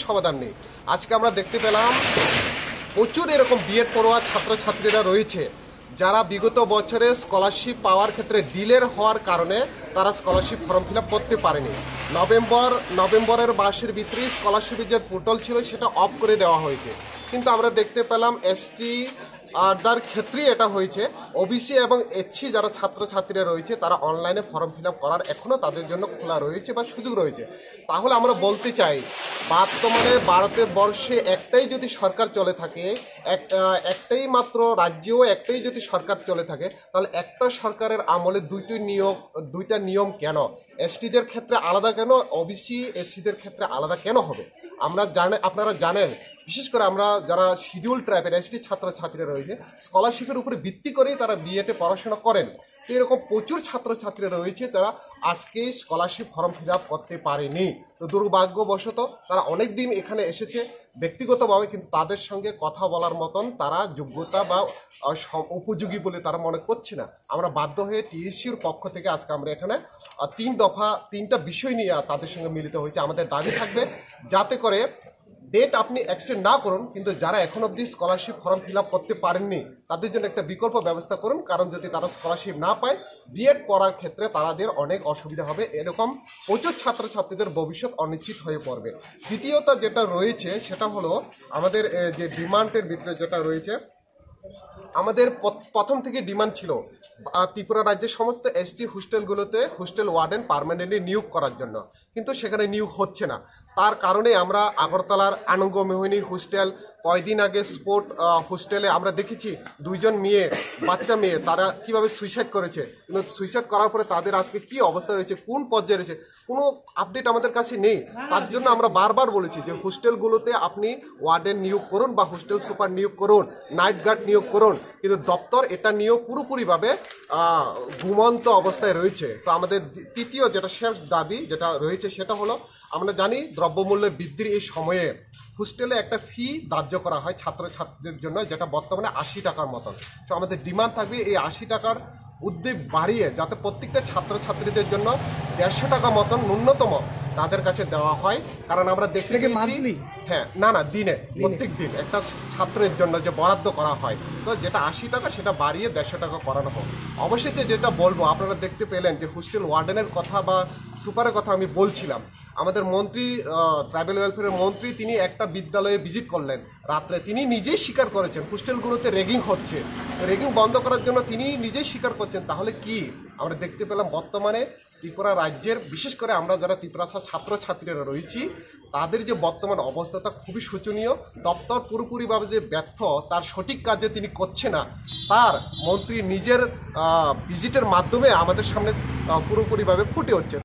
সমাধান নেই। আজকে আমরা দেখতে পেলাম প্রচুর এরকম বিএড পড়ুয়া ছাত্রছাত্রীরা রয়েছে যারা বিগত বছরে স্কলারশিপ পাওয়ার ক্ষেত্রে ডিলের হওয়ার কারণে তারা স্কলারশিপ ফর্ম ফিল আপ করতে পারেনি। নভেম্বরের মাসের ভিতরে স্কলারশিপের যে পোর্টাল ছিল সেটা অফ করে দেওয়া হয়েছে, কিন্তু আমরা দেখতে পেলাম এসটি যার ক্ষেত্রেই এটা হয়েছে। ওবিসি এবং এসসি যারা ছাত্রছাত্রীরা রয়েছে তারা অনলাইনে ফর্ম ফিল আপ করার এখনও তাদের জন্য খোলা রয়েছে বা সুযোগ রয়েছে। তাহলে আমরা বলতে চাই, বর্তমানে ভারতের বর্ষে একটাই যদি সরকার চলে থাকে, একটাই মাত্র রাজ্যেও একটাই যদি সরকার চলে থাকে, তাহলে একটা সরকারের আমলে দুইটা নিয়ম কেন? এসটিদের ক্ষেত্রে আলাদা কেন, ওবিসি এসসিদের ক্ষেত্রে আলাদা কেন হবে? আপনারা জানেন, বিশেষ করে আমরা যারা শিডিউল ট্রাইবের এসটি ছাত্রছাত্রীরা রয়েছে স্কলারশিপের উপরে ভিত্তি করেই তারা বিএডে পড়াশোনা করেন। তো এরকম প্রচুর ছাত্রছাত্রীরা রয়েছে যারা আজকে স্কলারশিপ ফর্ম ফিল আপ করতে পারেনি। তো দুর্ভাগ্যবশত তারা অনেক দিন এখানে এসেছে ব্যক্তিগতভাবে, কিন্তু তাদের সঙ্গে কথা বলার মতন তারা যোগ্যতা বা উপযোগী বলে তারা মনে করছে না। আমরা বাধ্য হয়ে টিএসসির পক্ষ থেকে আজকে আমরা এখানে 3টা বিষয় নিয়ে তাদের সঙ্গে মিলিত হয়েছে। আমাদের দাবি থাকবে যাতে করে ডেট আপনি এক্সটেন্ড না করুন, কিন্তু যারা এখন অবধি স্কলারশিপ ফর্ম ফিল আপ করতে পারেননি তাদের জন্য একটা বিকল্প ব্যবস্থা করুন, কারণ যদি তারা স্কলারশিপ না পায় বিএড পড়ার ক্ষেত্রে তাদের অনেক অসুবিধা হবে। এরকম প্রচুর ছাত্রছাত্রীদের ভবিষ্যৎ অনিশ্চিত হয়ে পড়বে। দ্বিতীয়ত যেটা রয়েছে সেটা হলো আমাদের যে ডিমান্ডের ভিতরে যেটা রয়েছে, আমাদের প্রথম থেকে ডিমান্ড ছিল ত্রিপুরা রাজ্যের সমস্ত এসটি হোস্টেলগুলোতে হোস্টেল ওয়ার্ডেন পার্মানেন্টলি নিয়োগ করার জন্য, কিন্তু সেখানে নিয়োগ হচ্ছে না। তার কারণে আমরা আগরতলার আনন্দ মোহিনী হোস্টেল, কয়দিন আগে স্পোর্ট হোস্টেলে আমরা দেখেছি 2জন বাচ্চা মেয়ে তারা কিভাবে সুইসাইড করেছে, কিন্তু সুইসাইড করার পরে তাদের আজকে কি অবস্থা রয়েছে, কোন পর্যায়ে রয়েছে, কোনো আপডেট আমাদের কাছে নেই। তার জন্য আমরা বারবার বলেছি যে হোস্টেলগুলোতে আপনি ওয়ার্ডেন নিয়োগ করুন বা হোস্টেল সুপার নিয়োগ করুন, নাইট গার্ড নিয়োগ করুন, কিন্তু দপ্তর এটা নিয়েও পুরোপুরিভাবে ঘুমন্ত অবস্থায় রয়েছে। তো আমাদের তৃতীয় যেটা শেষ দাবি যেটা রয়েছে সেটা হলো, আমরা জানি দ্রব্যমূল্যের বৃদ্ধির এই সময়ে হোস্টেলে একটা ফি ধার্য করা হয় ছাত্রছাত্রীদের জন্য, যেটা বর্তমানে 80 টাকার মতন। তো আমাদের ডিমান্ড থাকবে এই 80 টাকার উদ্যোগ বাড়িয়ে যাতে প্রত্যেকটা ছাত্রছাত্রীদের জন্য 150 টাকা মতন ন্যূনতম তাদের কাছে দেওয়া হয়। কারণ আমরা দেখতে গেছি, হ্যাঁ না দিনে, প্রত্যেক দিন একটা ছাত্রের জন্য যে বরাদ্দ করা হয়, তো যেটা 80 টাকা সেটা বাড়িয়ে 150 টাকা করানো হোক। অবশেষে যেটা বলবো, আপনারা দেখতে পেলেন যে হোস্টেল ওয়ার্ডেনের কথা বা সুপারের কথা আমি বলছিলাম। আমাদের মন্ত্রী, ট্রাইবেল ওয়েলফেয়ারের মন্ত্রী, তিনি একটা বিদ্যালয়ে ভিজিট করলেন রাত্রে, তিনি নিজেই স্বীকার করেছেন হোস্টেলগুলোতে র্যাগিং হচ্ছে। র্যাগিং বন্ধ করার জন্য তিনি নিজেই স্বীকার করছেন। তাহলে কি আমরা দেখতে পেলাম বর্তমানে ত্রিপুরা রাজ্যের, বিশেষ করে আমরা যারা ত্রিপুরা ছাত্রছাত্রীরা রয়েছি তাদের যে বর্তমান অবস্থাটা খুবই শোচনীয়। দপ্তর পুরোপুরিভাবে যে ব্যর্থ, তার সঠিক কাজে তিনি করছে না, তার মন্ত্রী নিজের ভিজিটের মাধ্যমে আমাদের সামনে পুরোপুরিভাবে ফুটে হচ্ছে।